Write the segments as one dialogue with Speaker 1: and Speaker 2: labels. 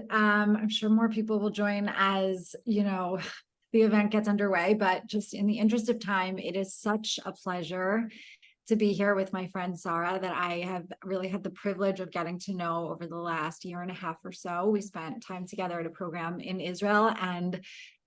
Speaker 1: I'm sure more people will join as, the event gets underway, but just in the interest of time, it is such a pleasure to be here with my friend Sara that I have really had the privilege of getting to know over the last year and a half or so. We spent time together at a program in Israel, and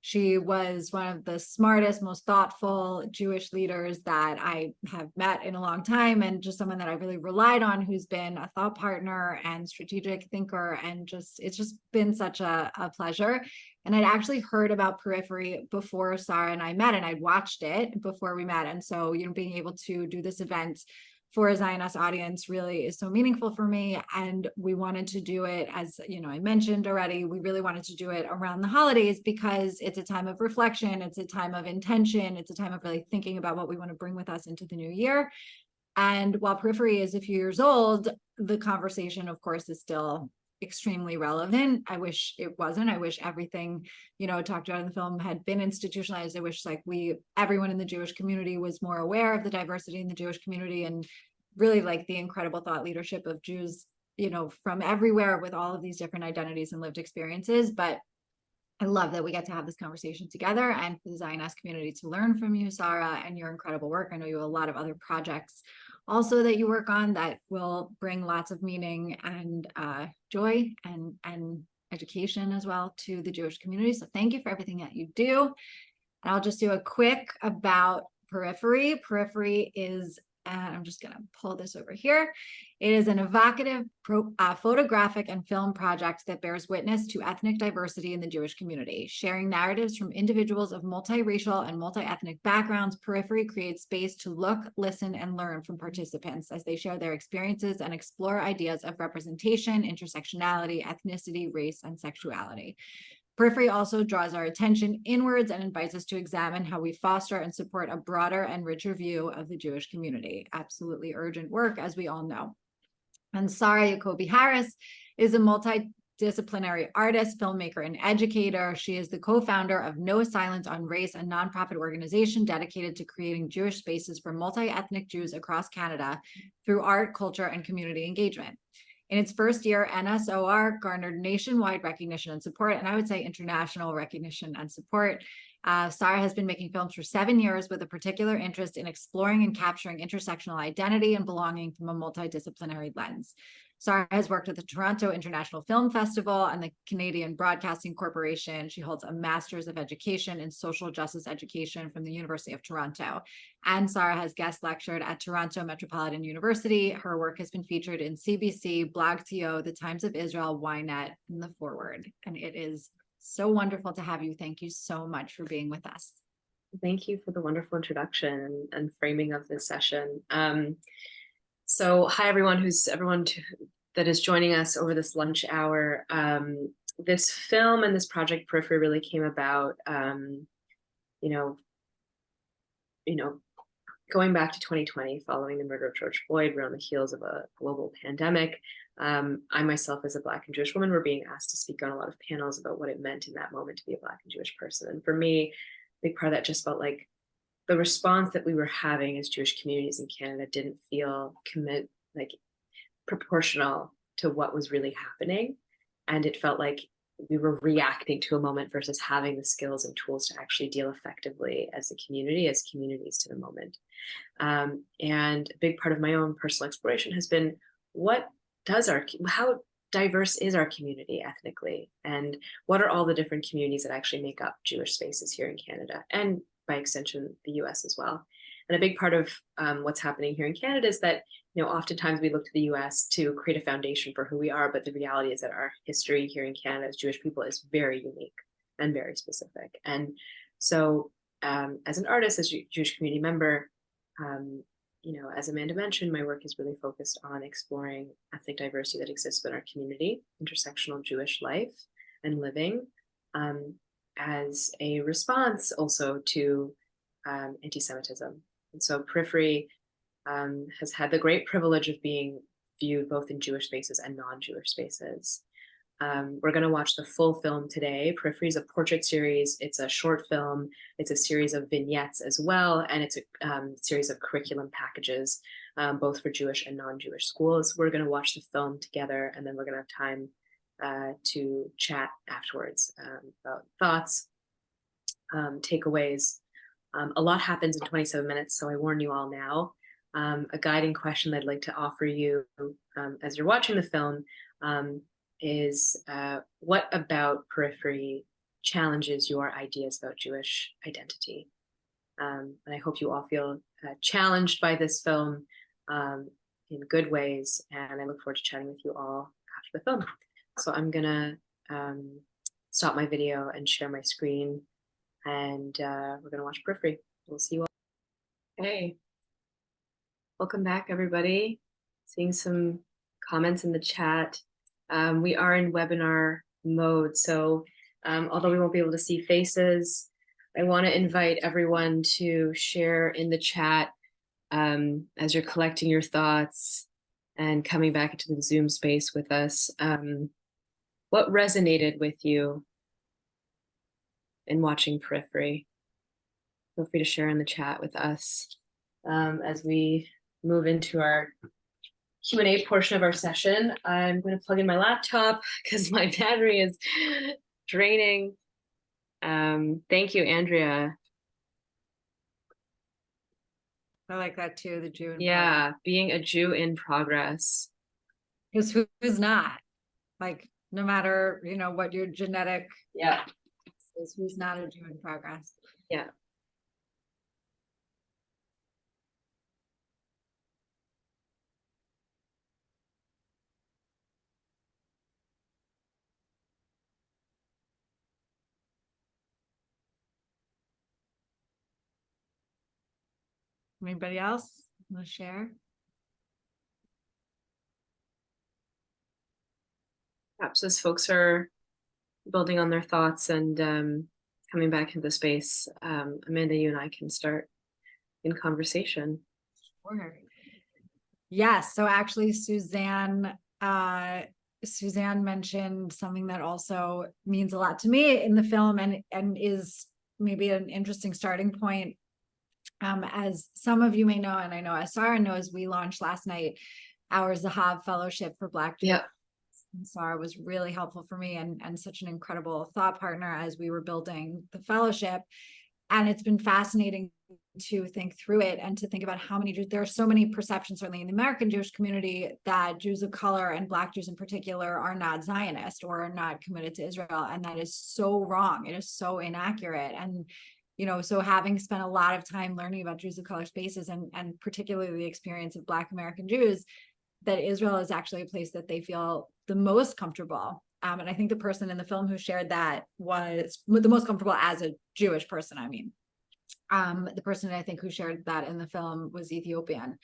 Speaker 1: she was one of the smartest, most thoughtful Jewish leaders that I have met in a long time, and just someone that I really relied on, who's been a thought partner and strategic thinker. And it's just been such a pleasure. And I'd actually heard about Periphery before Sara and I met, and I'd watched it before we met. And so, being able to do this event for a Zioness audience really is so meaningful for me. And we wanted to do it, as I mentioned already, we really wanted to do it around the holidays because it's a time of reflection, it's a time of intention, it's a time of really thinking about what we want to bring with us into the new year. And while Periphery is a few years old, the conversation, of course, is still extremely relevant. I wish it wasn't. I wish everything, talked about in the film had been institutionalized. I wish everyone in the Jewish community was more aware of the diversity in the Jewish community, and really the incredible thought leadership of Jews, from everywhere with all of these different identities and lived experiences. But I love that we get to have this conversation together, and for the Zioness community to learn from you, Sara, and your incredible work. I know you have a lot of other projects also that you work on that will bring lots of meaning and joy and education as well to the Jewish community. So thank you for everything that you do. And I'll just do a quick about Periphery. Periphery is, and I'm just going to pull this over here. It is an evocative photographic and film project that bears witness to ethnic diversity in the Jewish community. Sharing narratives from individuals of multiracial and multiethnic backgrounds, Periphery creates space to look, listen, and learn from participants as they share their experiences and explore ideas of representation, intersectionality, ethnicity, race, and sexuality. Periphery also draws our attention inwards and invites us to examine how we foster and support a broader and richer view of the Jewish community. Absolutely urgent work, as we all know. And Sara Yacobi-Harris is a multidisciplinary artist, filmmaker, and educator. She is the co-founder of No Silence on Race, a nonprofit organization dedicated to creating Jewish spaces for multi-ethnic Jews across Canada through art, culture, and community engagement. In its first year, NSOR garnered nationwide recognition and support, and I would say international recognition and support. Sara has been making films for 7 years with a particular interest in exploring and capturing intersectional identity and belonging from a multidisciplinary lens. Sara has worked at the Toronto International Film Festival and the Canadian Broadcasting Corporation. She holds a Master's of Education in Social Justice Education from the University of Toronto. And Sara has guest lectured at Toronto Metropolitan University. Her work has been featured in CBC, BlogTO, The Times of Israel, Ynet, and The Forward. And it is so wonderful to have you. Thank you so much for being with us.
Speaker 2: Thank you for the wonderful introduction and framing of this session. So hi, everyone that is joining us over this lunch hour. This film and this project Periphery really came about, going back to 2020, following the murder of George Floyd. We're on the heels of a global pandemic. I myself, as a Black and Jewish woman, were being asked to speak on a lot of panels about what it meant in that moment to be a Black and Jewish person. And for me, a big part of that just felt like the response that we were having as Jewish communities in Canada didn't feel proportional to what was really happening. And it felt like we were reacting to a moment versus having the skills and tools to actually deal effectively as a community, as communities to the moment. And a big part of my own personal exploration has been, how diverse is our community ethnically? And what are all the different communities that actually make up Jewish spaces here in Canada? And by extension, the US as well. And a big part of what's happening here in Canada is that, oftentimes we look to the US to create a foundation for who we are, but the reality is that our history here in Canada as Jewish people is very unique and very specific. And so as an artist, as a Jewish community member, as Amanda mentioned, my work is really focused on exploring ethnic diversity that exists in our community, intersectional Jewish life and living, as a response also to anti-Semitism. And so Periphery has had the great privilege of being viewed both in Jewish spaces and non-Jewish spaces. We're going to watch the full film today. Periphery is a portrait series. It's a short film. It's a series of vignettes as well. And it's a series of curriculum packages, both for Jewish and non-Jewish schools. We're going to watch the film together, and then we're going to have time to chat afterwards about thoughts, takeaways. A lot happens in 27 minutes, so I warn you all now. A guiding question I'd like to offer you as you're watching the film is what about Periphery challenges your ideas about Jewish identity? And I hope you all feel challenged by this film in good ways, and I look forward to chatting with you all after the film. So I'm gonna stop my video and share my screen, and we're gonna watch Periphery. We'll see you all. Hey, welcome back, everybody. Seeing some comments in the chat. We are in webinar mode, so although we won't be able to see faces, I want to invite everyone to share in the chat as you're collecting your thoughts and coming back into the Zoom space with us. What resonated with you in watching Periphery? Feel free to share in the chat with us as we move into our Q&A portion of our session. I'm going to plug in my laptop because my battery is draining. Thank you, Andrea.
Speaker 1: I like that too, the Jew.
Speaker 2: Yeah, being a Jew in progress.
Speaker 1: Because who's not? Like, no matter, you know, what your genetic is, who's not a Jew in progress?
Speaker 2: Yeah.
Speaker 1: Anybody else want to share?
Speaker 2: Perhaps as folks are building on their thoughts and coming back into the space, Amanda, you and I can start in conversation.
Speaker 1: Sure. Yes. So actually, Suzanne mentioned something that also means a lot to me in the film, and is maybe an interesting starting point. As some of you may know, and I know as Sara knows, we launched last night our Zahav Fellowship for Black Jews.
Speaker 2: Yeah.
Speaker 1: And Sara was really helpful for me and such an incredible thought partner as we were building the fellowship. And it's been fascinating to think through it and to think about how many Jews, there are so many perceptions, certainly in the American Jewish community, that Jews of color and Black Jews in particular are not Zionist or are not committed to Israel. And that is so wrong. It is so inaccurate. And, you know, so having spent a lot of time learning about Jews of color spaces and particularly the experience of Black American Jews, that Israel is actually a place that they feel the most comfortable. And I think the person in the film who shared that was the most comfortable as a Jewish person. I mean, the person I think who shared that in the film was Ethiopian.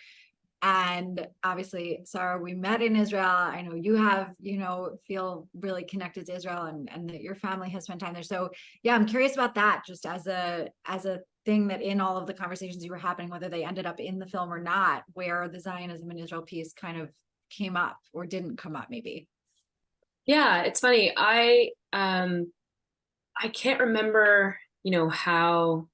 Speaker 1: And obviously, Sara, we met in Israel. I know you have, you know, feel really connected to Israel and that your family has spent time there. So yeah, I'm curious about that, just as a thing that in all of the conversations you were happening, whether they ended up in the film or not, where the Zionism in Israel piece kind of came up or didn't come up maybe.
Speaker 2: Yeah, it's funny. I can't remember, you know, how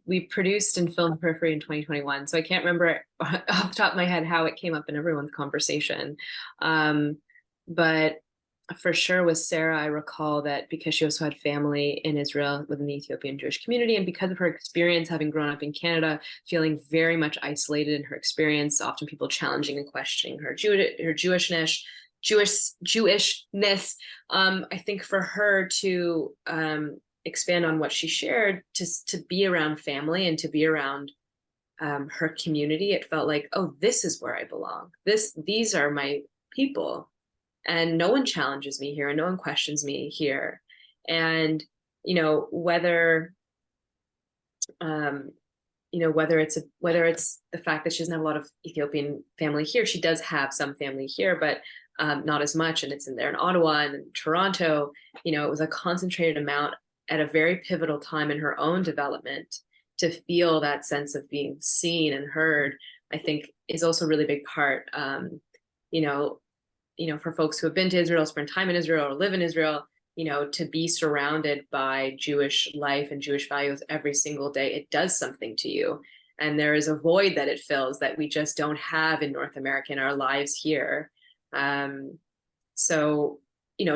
Speaker 2: we produced and filmed Periphery in 2021, so I can't remember off the top of my head how it came up in everyone's conversation. But for sure with Sara, I recall that because she also had family in Israel within the Ethiopian Jewish community, and because of her experience having grown up in Canada, feeling very much isolated in her experience, often people challenging and questioning her Jewishness. I think for her to expand on what she shared, to be around family and to be around her community, it felt like, oh, this is where I belong. These are my people, and no one challenges me here, and no one questions me here. And you know, whether it's the fact that she doesn't have a lot of Ethiopian family here. She does have some family here, but not as much. And it's in there in Ottawa and in Toronto. You know, it was a concentrated amount at a very pivotal time in her own development to feel that sense of being seen and heard, I think is also a really big part. For folks who have been to Israel, spend time in Israel, or live in Israel, you know, to be surrounded by Jewish life and Jewish values every single day, it does something to you. And there is a void that it fills that we just don't have in North America in our lives here. So,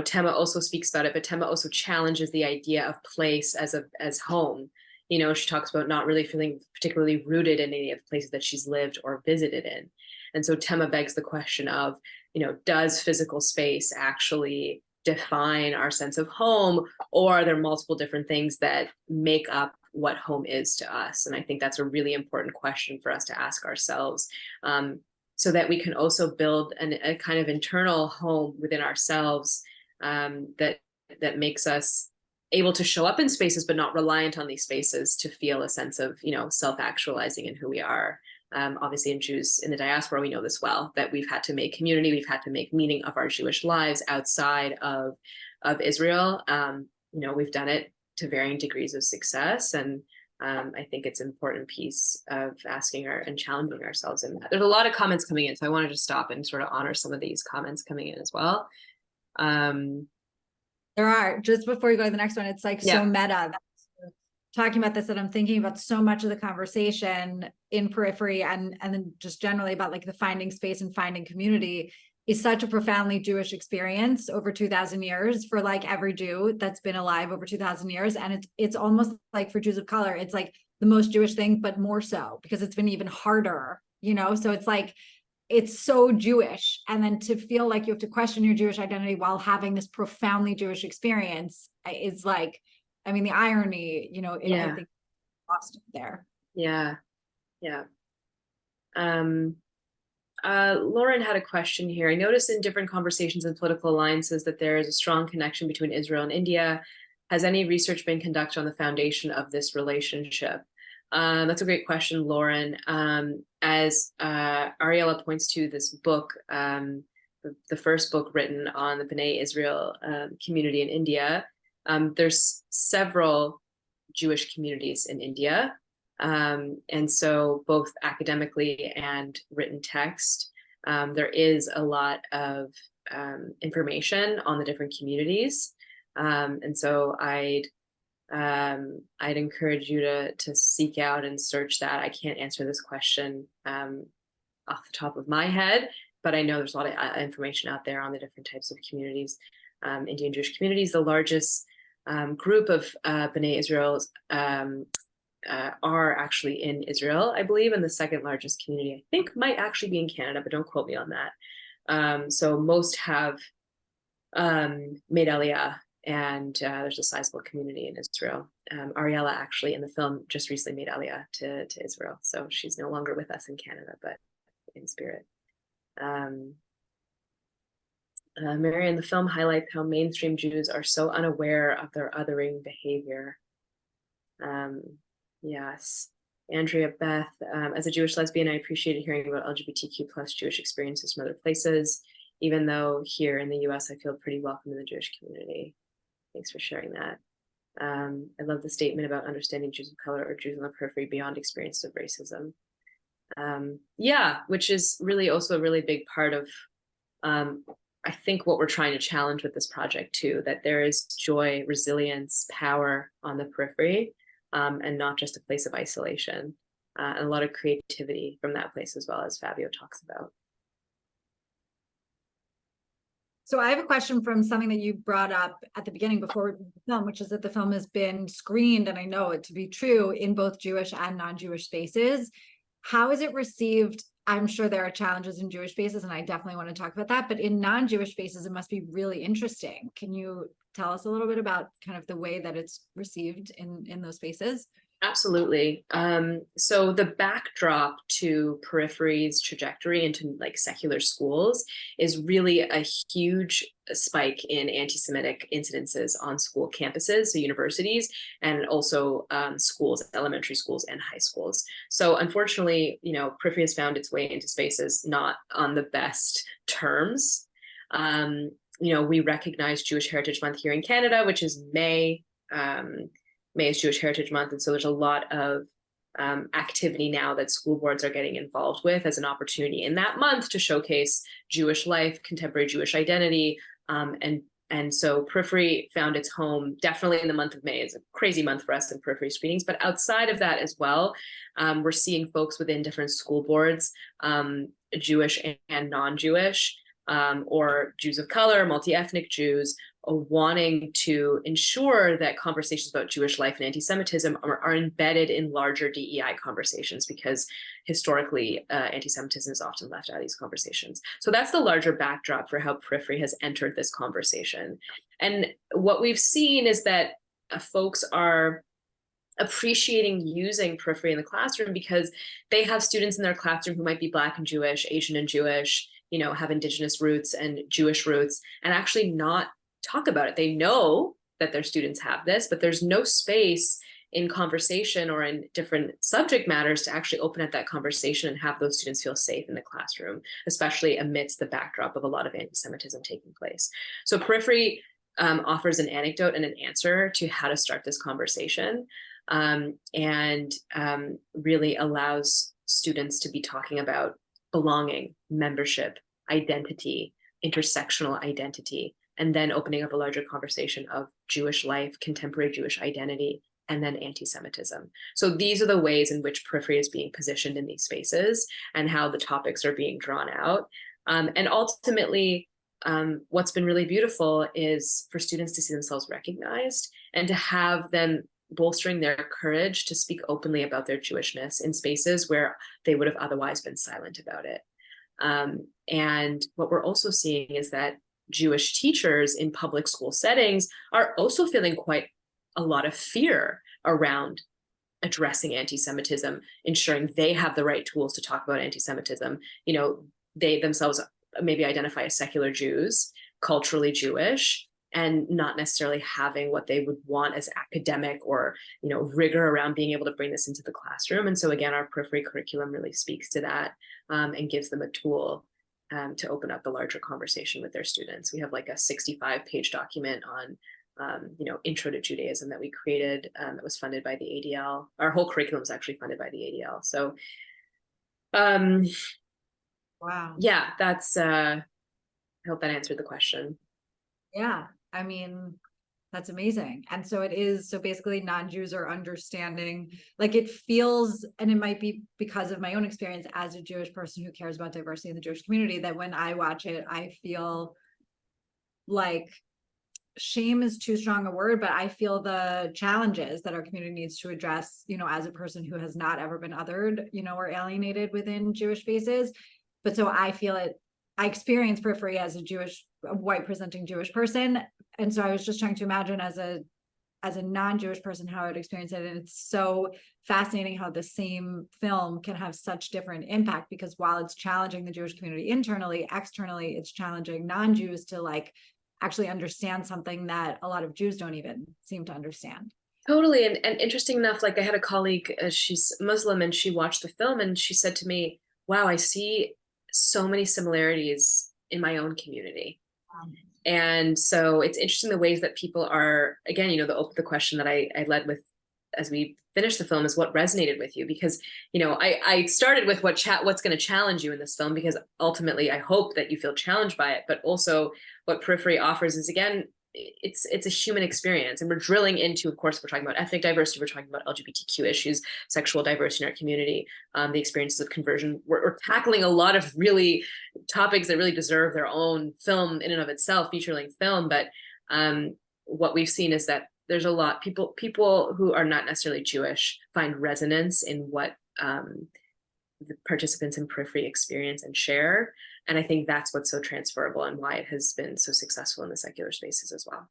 Speaker 2: Tema also speaks about it, but Tema also challenges the idea of place as home. She talks about not really feeling particularly rooted in any of the places that she's lived or visited in. And so Tema begs the question of, does physical space actually define our sense of home, or are there multiple different things that make up what home is to us? And I think that's a really important question for us to ask ourselves, so that we can also build a kind of internal home within ourselves, that makes us able to show up in spaces, but not reliant on these spaces to feel a sense of, self-actualizing in who we are. Obviously, in Jews in the diaspora, we know this well, that we've had to make community, we've had to make meaning of our Jewish lives outside of Israel. We've done it to varying degrees of success, and I think it's an important piece of asking and challenging ourselves in that. There's a lot of comments coming in, so I wanted to stop and sort of honor some of these comments coming in as well.
Speaker 1: There are, just before you go to the next one, it's like so meta. Talking about this, that I'm thinking about so much of the conversation in Periphery and then just generally about like the finding space and finding community is such a profoundly Jewish experience over 2,000 years for like every Jew that's been alive over 2,000 years. And it's almost like for Jews of color, it's like the most Jewish thing, but more so because it's been even harder, so it's like, it's so Jewish. And then to feel like you have to question your Jewish identity while having this profoundly Jewish experience is like, I mean, the irony, I think lost there.
Speaker 2: Yeah. Lauren had a question here. I noticed in different conversations and political alliances that there is a strong connection between Israel and India. Has any research been conducted on the foundation of this relationship? That's a great question, Lauren. As Ariella points to this book, the first book written on the B'nai Israel community in India, there's several Jewish communities in India. And so both academically and written text, there is a lot of information on the different communities. And so I'd encourage you to seek out and search that. I can't answer this question off the top of my head, but I know there's a lot of information out there on the different types of communities. Indian Jewish communities, the largest group of B'nai Israel are actually in Israel, I believe, and the second largest community, I think, might actually be in Canada, but don't quote me on that. So most have made Aliyah, and there's a sizable community in Israel. Ariella actually in the film just recently made Aliyah to Israel, so she's no longer with us in Canada, but in spirit. Mary, in the film highlights how mainstream Jews are so unaware of their othering behavior. Yes. Andrea Beth, as a Jewish lesbian, I appreciated hearing about LGBTQ plus Jewish experiences from other places, even though here in the US, I feel pretty welcome in the Jewish community. Thanks for sharing that. I love the statement about understanding Jews of color or Jews on the periphery beyond experiences of racism. Which is really also a really big part of, I think, what we're trying to challenge with this project too, that there is joy, resilience, power on the periphery, and not just a place of isolation, and a lot of creativity from that place as well, as Fabio talks about.
Speaker 1: So I have a question from something that you brought up at the beginning before the film, which is that the film has been screened, and I know it to be true, in both Jewish and non-Jewish spaces. How is it received? I'm sure there are challenges in Jewish spaces, and I definitely want to talk about that, but in non-Jewish spaces, it must be really interesting. Can you tell us a little bit about kind of the way that it's received in those spaces?
Speaker 2: Absolutely. So the backdrop to Periphery's trajectory into like secular schools is really a huge spike in anti-Semitic incidences on school campuses, so universities, and also schools, elementary schools and high schools. So unfortunately, Periphery has found its way into spaces not on the best terms. We recognize Jewish Heritage Month here in Canada, which is May. May is Jewish Heritage Month, and so there's a lot of activity now that school boards are getting involved with as an opportunity in that month to showcase Jewish life, contemporary Jewish identity, and so Periphery found its home definitely in the month of May. It's a crazy month for us in Periphery screenings, but outside of that as well, we're seeing folks within different school boards, Jewish and non-Jewish, or Jews of color, multi-ethnic Jews, wanting to ensure that conversations about Jewish life and anti-Semitism are embedded in larger DEI conversations, because historically anti-Semitism is often left out of these conversations. So that's the larger backdrop for how Periphery has entered this conversation. And what we've seen is that folks are appreciating using Periphery in the classroom because they have students in their classroom who might be Black and Jewish, Asian and Jewish, have Indigenous roots and Jewish roots, and actually not talk about it. They know that their students have this, but there's no space in conversation or in different subject matters to actually open up that conversation and have those students feel safe in the classroom, especially amidst the backdrop of a lot of anti-Semitism taking place. So Periphery offers an anecdote and an answer to how to start this conversation, and really allows students to be talking about belonging, membership, identity, intersectional identity, and then opening up a larger conversation of Jewish life, contemporary Jewish identity, and then anti-Semitism. So these are the ways in which Periphery is being positioned in these spaces and how the topics are being drawn out. And ultimately, what's been really beautiful is for students to see themselves recognized and to have them bolstering their courage to speak openly about their Jewishness in spaces where they would have otherwise been silent about it. And what we're also seeing is that Jewish teachers in public school settings are also feeling quite a lot of fear around addressing anti-Semitism, ensuring they have the right tools to talk about anti-Semitism. They themselves maybe identify as secular Jews, culturally Jewish, and not necessarily having what they would want as academic or rigor around being able to bring this into the classroom. And so again, our Periphery curriculum really speaks to that, and gives them a tool to open up the larger conversation with their students. We have like a 65-page document on Intro to Judaism that we created, that was funded by the ADL. Our whole curriculum is actually funded by the ADL. So
Speaker 1: Wow.
Speaker 2: yeah, that's I hope that answered the question.
Speaker 1: Yeah, I mean, that's amazing. And so it is, so basically non-Jews are understanding, like it feels, and it might be because of my own experience as a Jewish person who cares about diversity in the Jewish community, that when I watch it, I feel like, shame is too strong a word, but I feel the challenges that our community needs to address, as a person who has not ever been othered, or alienated within Jewish spaces. But so I feel it, I experience Periphery as a white presenting Jewish person. And so I was just trying to imagine as a non-Jewish person, how I would experience it. And it's so fascinating how the same film can have such different impact, because while it's challenging the Jewish community internally, externally, it's challenging non-Jews to actually understand something that a lot of Jews don't even seem to understand.
Speaker 2: Totally. And interesting enough, I had a colleague, she's Muslim, and she watched the film and she said to me, wow, I see so many similarities in my own community. And so it's interesting the ways that people are, again, the question that I led with as we finished the film is what resonated with you, because I started with what's going to challenge you in this film, because ultimately I hope that you feel challenged by it, but also what Periphery offers is, again, it's a human experience, and we're drilling into, of course, we're talking about ethnic diversity, we're talking about LGBTQ issues, sexual diversity in our community, the experiences of conversion. We're tackling a lot of really topics that really deserve their own film in and of itself, feature-length film. But what we've seen is that there's a lot people who are not necessarily Jewish find resonance in what the participants in Periphery experience and share. And I think that's what's so transferable and why it has been so successful in the secular spaces as well.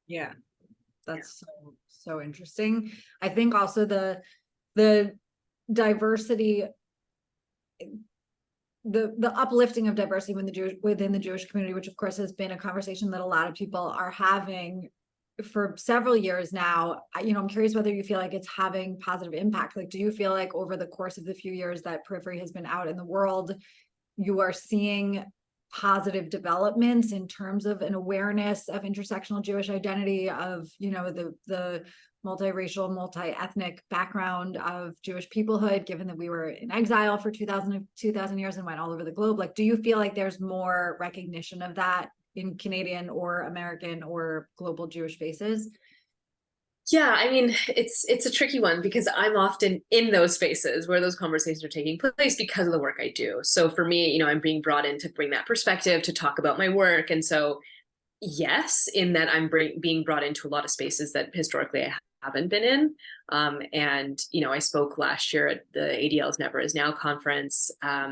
Speaker 1: Yeah, that's so interesting. I think also the diversity, the uplifting of diversity within the Jewish community, which of course has been a conversation that a lot of people are having for several years now. I'm curious whether you feel like it's having positive impact. Do you feel like over the course of the few years that Periphery has been out in the world, you are seeing positive developments in terms of an awareness of intersectional Jewish identity, of, the multiracial, multi-ethnic background of Jewish peoplehood, given that we were in exile for 2000 years and went all over the globe? Do you feel like there's more recognition of that in Canadian or American or global Jewish spaces?
Speaker 2: Yeah, I mean, it's a tricky one because I'm often in those spaces where those conversations are taking place because of the work I do. So for me, I'm being brought in to bring that perspective, to talk about my work. And so, yes, in that I'm being brought into a lot of spaces that historically I haven't been in. And, I spoke last year at the ADL's Never Is Now conference,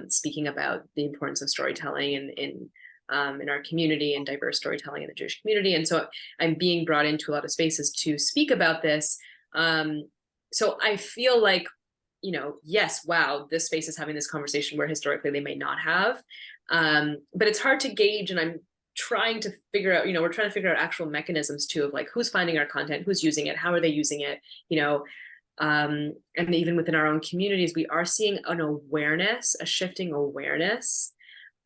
Speaker 2: speaking about the importance of storytelling in our community and diverse storytelling in the Jewish community. And so I'm being brought into a lot of spaces to speak about this. So I feel like, yes, wow, this space is having this conversation where historically they may not have. But it's hard to gauge, and I'm trying to figure out, we're trying to figure out actual mechanisms too, of like who's finding our content, who's using it, how are they using it, and even within our own communities, we are seeing an awareness, a shifting awareness.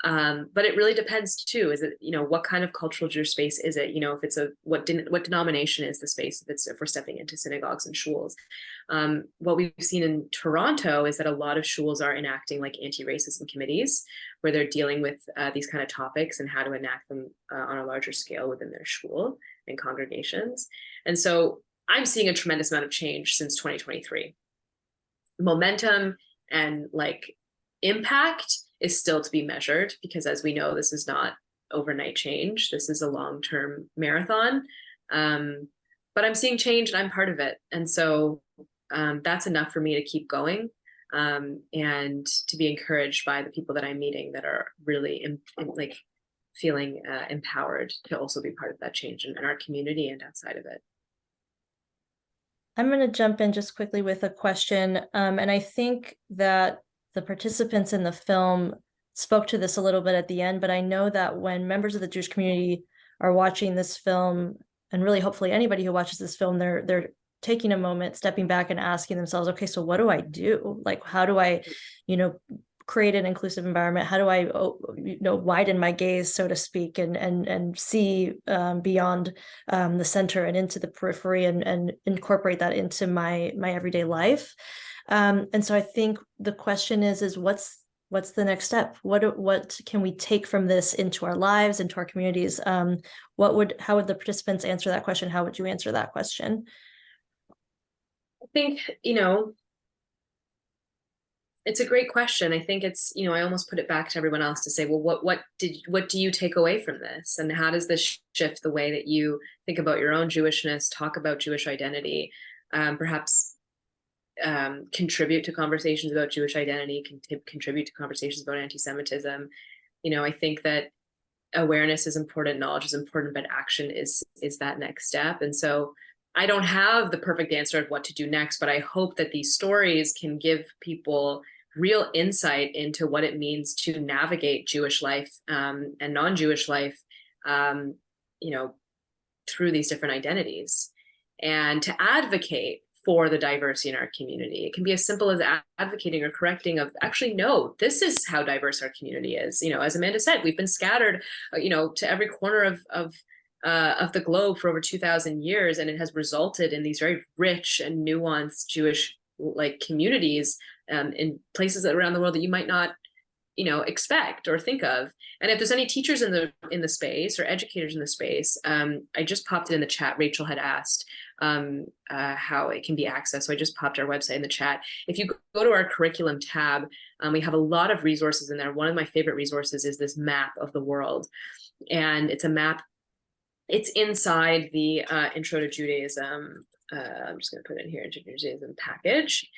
Speaker 2: But it really depends too. Is it, what kind of cultural Jewish space is it? If it's what denomination is the space? If we're stepping into synagogues and shuls. What we've seen in Toronto is that a lot of shuls are enacting like anti-racism committees, where they're dealing with these kind of topics and how to enact them on a larger scale within their shul and congregations. And so I'm seeing a tremendous amount of change since 2023. Momentum and like impact is still to be measured, because as we know, this is not overnight change. This is a long-term marathon. But I'm seeing change and I'm part of it. And so that's enough for me to keep going, and to be encouraged by the people that I'm meeting that are really like feeling empowered to also be part of that change in our community and outside of it.
Speaker 3: I'm going to jump in just quickly with a question. And I think that the participants in the film spoke to this a little bit at the end, but I know that when members of the Jewish community are watching this film, and really hopefully anybody who watches this film, they're taking a moment, stepping back and asking themselves, okay, so what do I do? Like, how do I, create an inclusive environment? How do I, widen my gaze, so to speak, and see beyond the center and into the periphery, and incorporate that into my everyday life? And so I think the question is what's the next step? What can we take from this into our lives, into our communities? How would the participants answer that question? How would you answer that question?
Speaker 2: I think, it's a great question. I think it's, I almost put it back to everyone else to say, well, what do you take away from this? And how does this shift the way that you think about your own Jewishness, talk about Jewish identity, perhaps contribute to conversations about Jewish identity, contribute to conversations about anti-Semitism? I think that awareness is important, knowledge is important, but action is that next step. And so I don't have the perfect answer of what to do next, but I hope that these stories can give people real insight into what it means to navigate Jewish life and non-Jewish life, through these different identities, and to advocate for the diversity in our community. It can be as simple as advocating or correcting of, actually, no, this is how diverse our community is. As Amanda said, we've been scattered, to every corner of the globe for over 2,000 years, and it has resulted in these very rich and nuanced Jewish communities in places around the world that you might not expect or think of. And if there's any teachers in the space or educators in the space, I just popped it in the chat. Rachel had asked how it can be accessed, so I just popped our website in the chat. If you go to our curriculum tab, we have a lot of resources in there. One of my favorite resources is this map of the world, and it's a map. It's inside the Intro to Judaism. I'm just going to put it in here, Intro to Judaism package,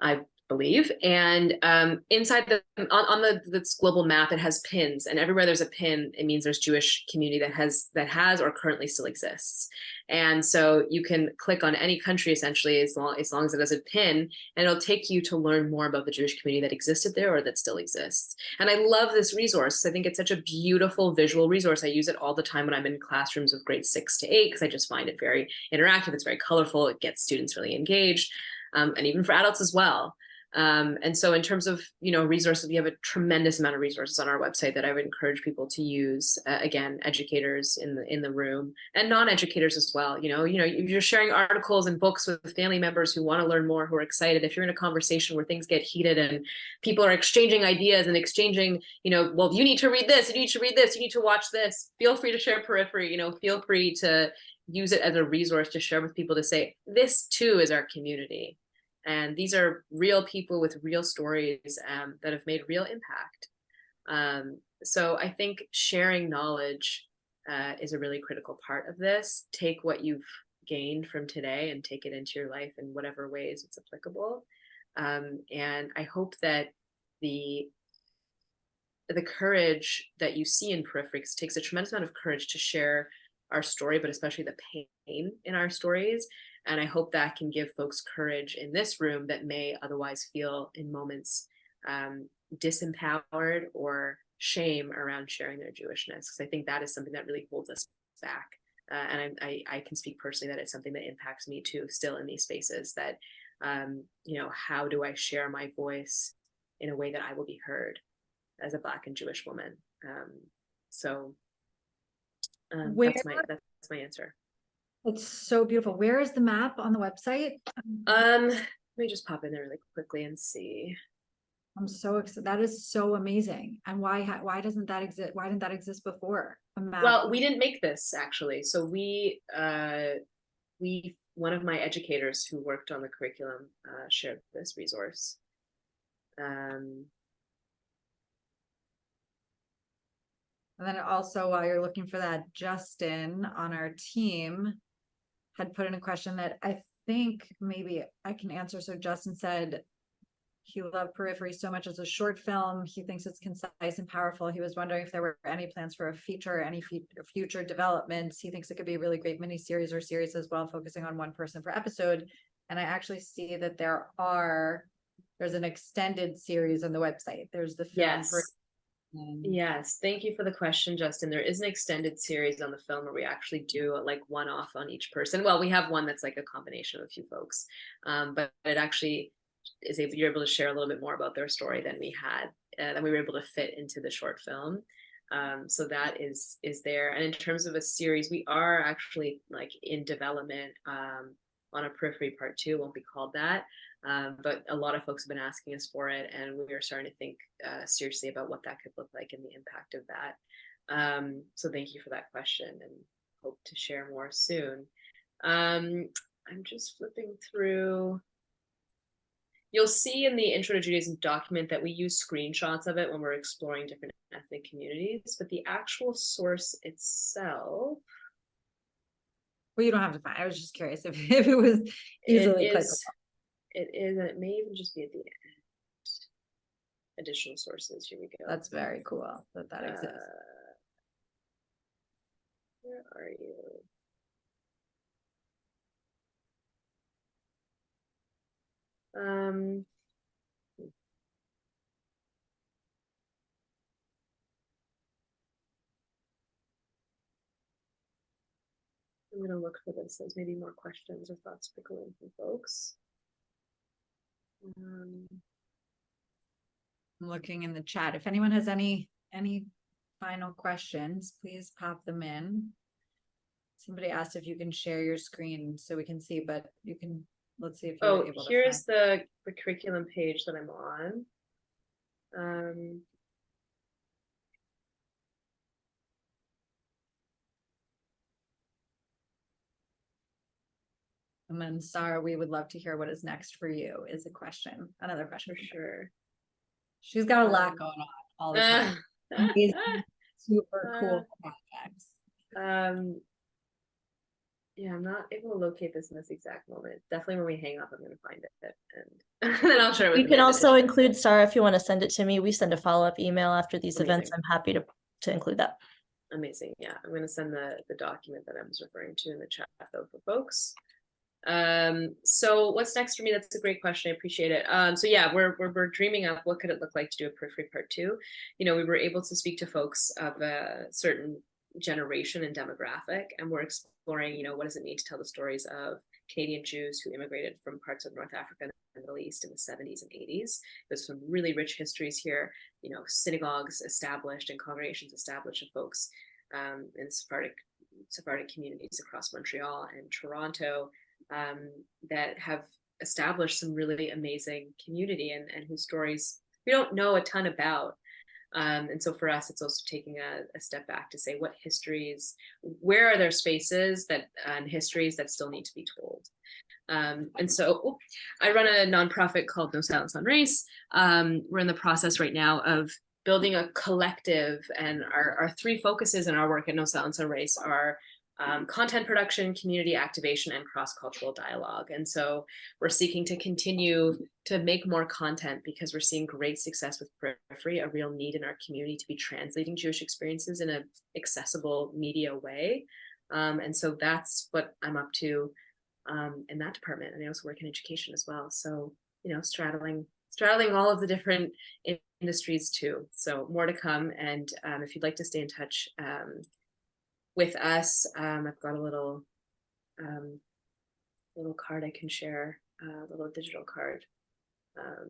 Speaker 2: I believe. And inside on this global map, it has pins, and everywhere there's a pin, it means there's Jewish community that has or currently still exists. And so you can click on any country essentially, as long as it has a pin, and it'll take you to learn more about the Jewish community that existed there or that still exists. And I love this resource. I think it's such a beautiful visual resource. I use it all the time when I'm in classrooms of grades 6 to 8, because I just find it very interactive. It's very colorful. It gets students really engaged, and even for adults as well. And so in terms of, resources, we have a tremendous amount of resources on our website that I would encourage people to use. Again, educators in the room and non-educators as well. You're sharing articles and books with family members who want to learn more, who are excited. If you're in a conversation where things get heated and people are exchanging ideas and exchanging, well, you need to read this, you need to read this, you need to watch this, feel free to share Periphery, feel free to use it as a resource to share with people, to say, this too is our community. And these are real people with real stories that have made real impact. So I think sharing knowledge is a really critical part of this. Take what you've gained from today and take it into your life in whatever ways it's applicable. And I hope that the courage that you see in Periphery, takes a tremendous amount of courage to share our story, but especially the pain in our stories. And I hope that can give folks courage in this room that may otherwise feel in moments disempowered or shame around sharing their Jewishness, because I think that is something that really holds us back. And I can speak personally that it's something that impacts me too, still in these spaces, that, how do I share my voice in a way that I will be heard as a Black and Jewish woman? That's my answer.
Speaker 1: It's so beautiful. Where is the map on the website?
Speaker 2: Let me just pop in there really quickly and see.
Speaker 1: I'm so excited. That is so amazing. And why doesn't that exist? Why didn't that exist before? A map.
Speaker 2: Well, we didn't make this actually. So one of my educators who worked on the curriculum shared this resource.
Speaker 1: And then also, while you're looking for that, Justin on our team had put in a question that I think maybe I can answer. So Justin said he loved Periphery so much as a short film. He thinks it's concise and powerful. He was wondering if there were any plans for a feature, any future developments. He thinks it could be a really great miniseries or series as well, focusing on one person per episode. And I actually see that there's an extended series on the website. There's the film.
Speaker 2: Yes. Yes, thank you for the question, Justin. There is an extended series on the film where we actually do like one off on each person. Well, we have one that's like a combination of a few folks, but it actually is you're able to share a little bit more about their story than we were able to fit into the short film. So that is there. And in terms of a series, we are actually like in development on a Periphery Part 2. It won't be called that. But a lot of folks have been asking us for it, and we are starting to think seriously about what that could look like and the impact of that. So thank you for that question, and hope to share more soon. I'm just flipping through. You'll see in the Intro to Judaism document that we use screenshots of it when we're exploring different ethnic communities, but the actual source itself.
Speaker 1: Well, you don't have to find. I was just curious if it was easily clickable.
Speaker 2: It is, and it may even just be at the end. Additional sources. Here we go.
Speaker 1: That's very cool that exists.
Speaker 2: Where are you? I'm going to look for this as maybe more questions or thoughts trickling from folks.
Speaker 1: I'm looking in the chat. If anyone has any final questions, please pop them in. Somebody asked if you can share your screen so we can see, but you can. Let's see if you're able to.
Speaker 2: Here's the curriculum page that I'm on.
Speaker 1: And then Sara, we would love to hear what is next for you, is a question. Another question.
Speaker 2: For sure.
Speaker 1: She's got a lot going on all the time. Amazing, super cool projects.
Speaker 2: Yeah, I'm not able to locate this in this exact moment. Definitely when we hang up, I'm going to find it, and then I'll share it with you.
Speaker 3: You can also include Sara if you want to send it to me. We send a follow-up email after these events. I'm happy to include that.
Speaker 2: Amazing. Yeah, I'm going to send the document that I was referring to in the chat though for folks. So what's next for me? That's a great question. I appreciate it. So yeah, we're dreaming up what could it look like to do a Periphery Part 2. We were able to speak to folks of a certain generation and demographic, and we're exploring, what does it mean to tell the stories of Canadian Jews who immigrated from parts of North Africa and the Middle East in the 70s and 80s. There's some really rich histories here, synagogues established and congregations established of folks in Sephardic communities across Montreal and Toronto that have established some really amazing community and whose stories we don't know a ton about. And so for us, it's also taking a step back to say, what histories, where are there spaces that and histories that still need to be told? And so I run a nonprofit called No Silence on Race. We're in the process right now of building a collective, and our three focuses in our work at No Silence on Race are content production, community activation, and cross-cultural dialogue. And so we're seeking to continue to make more content because we're seeing great success with Periphery, a real need in our community to be translating Jewish experiences in an accessible media way. And so that's what I'm up to in that department. And I also work in education as well. So, you know, straddling all of the different industries too. So more to come. And if you'd like to stay in touch with us, I've got a little card I can share, a little digital card. Let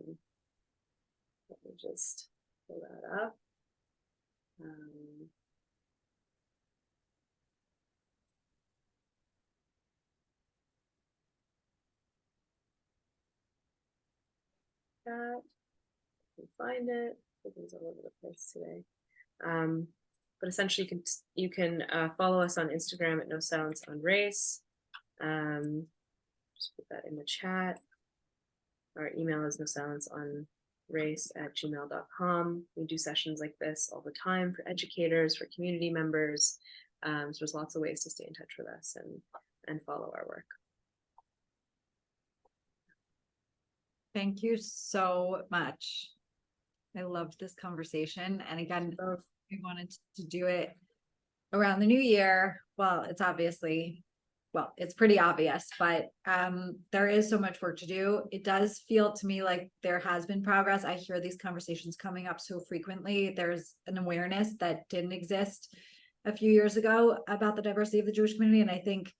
Speaker 2: me just pull that up. That I can find it. Everything's all over the place today. But essentially, you can follow us on Instagram at No Silence on Race. Just put that in the chat. Our email is nosilenceonrace@gmail.com. We do sessions like this all the time for educators, for community members. So there's lots of ways to stay in touch with us and follow our work.
Speaker 1: Thank you so much. I loved this conversation. And again, we wanted to do it around the new year. Well, it's pretty obvious, but there is so much work to do. It does feel to me like there has been progress. I hear these conversations coming up so frequently. There's an awareness that didn't exist a few years ago about the diversity of the Jewish community. And I think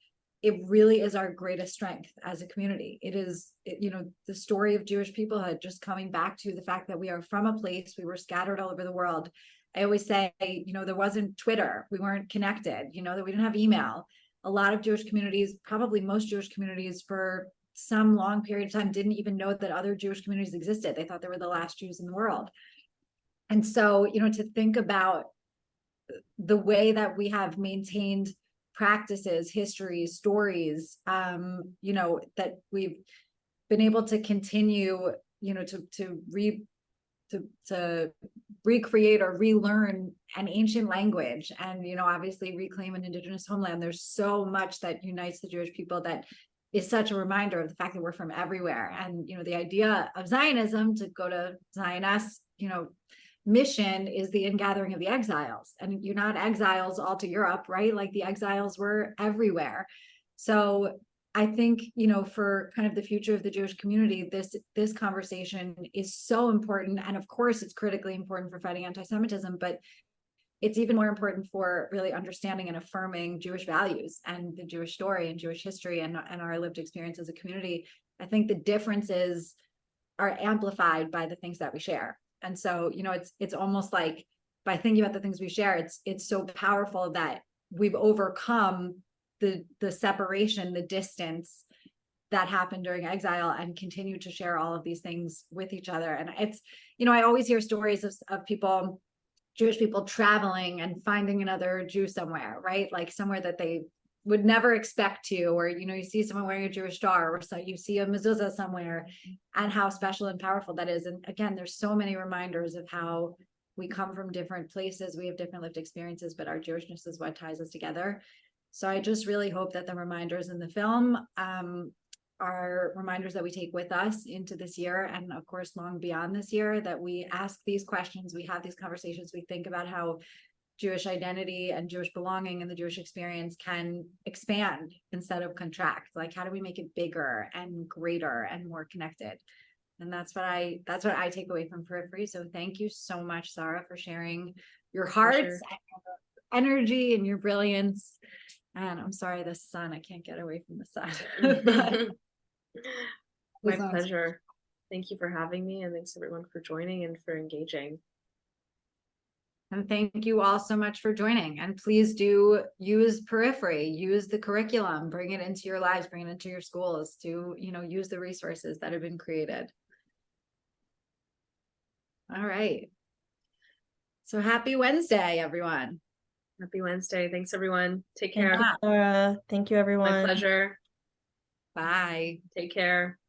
Speaker 1: it really is our greatest strength as a community. It is, the story of Jewish peoplehood, just coming back to the fact that we are from a place, we were scattered all over the world. I always say, there wasn't Twitter, we weren't connected, that we didn't have email. A lot of Jewish communities, probably most Jewish communities for some long period of time, didn't even know that other Jewish communities existed. They thought they were the last Jews in the world. And so, to think about the way that we have maintained practices, histories, stories, that we've been able to continue, to recreate or relearn an ancient language and, obviously reclaim an indigenous homeland. There's so much that unites the Jewish people that is such a reminder of the fact that we're from everywhere. And, the idea of Zionism, to go to Zioness, mission is the ingathering of the exiles, and you're not exiles all to Europe, right? Like the exiles were everywhere. So I think, for kind of the future of the Jewish community, this conversation is so important. And of course, it's critically important for fighting anti-Semitism, but it's even more important for really understanding and affirming Jewish values and the Jewish story and Jewish history and our lived experience as a community. I think the differences are amplified by the things that we share. And so, it's almost like by thinking about the things we share, it's so powerful that we've overcome the separation, the distance that happened during exile, and continue to share all of these things with each other. And it's, I always hear stories of people, Jewish people traveling and finding another Jew somewhere, right? Like somewhere that they would never expect to, or, you see someone wearing a Jewish star, or so you see a mezuzah somewhere, and how special and powerful that is. And again, there's so many reminders of how we come from different places, we have different lived experiences, but our Jewishness is what ties us together. So I just really hope that the reminders in the film are reminders that we take with us into this year, and of course, long beyond this year, that we ask these questions, we have these conversations, we think about how Jewish identity and Jewish belonging and the Jewish experience can expand instead of contract. Like, how do we make it bigger and greater and more connected? And that's what I take away from Periphery. So thank you so much, Sara, for sharing your hearts and your energy and your brilliance. And I'm sorry, the sun, I can't get away from the sun.
Speaker 2: My pleasure. Thank you for having me, and thanks everyone for joining and for engaging.
Speaker 1: And thank you all so much for joining. And please do use Periphery, use the curriculum, bring it into your lives, bring it into your schools, to, use the resources that have been created. All right. So happy Wednesday, everyone.
Speaker 2: Happy Wednesday. Thanks, everyone. Take
Speaker 3: Thank
Speaker 2: care.
Speaker 3: you, Sarah. Thank you, everyone.
Speaker 2: My pleasure.
Speaker 1: Bye.
Speaker 2: Take care.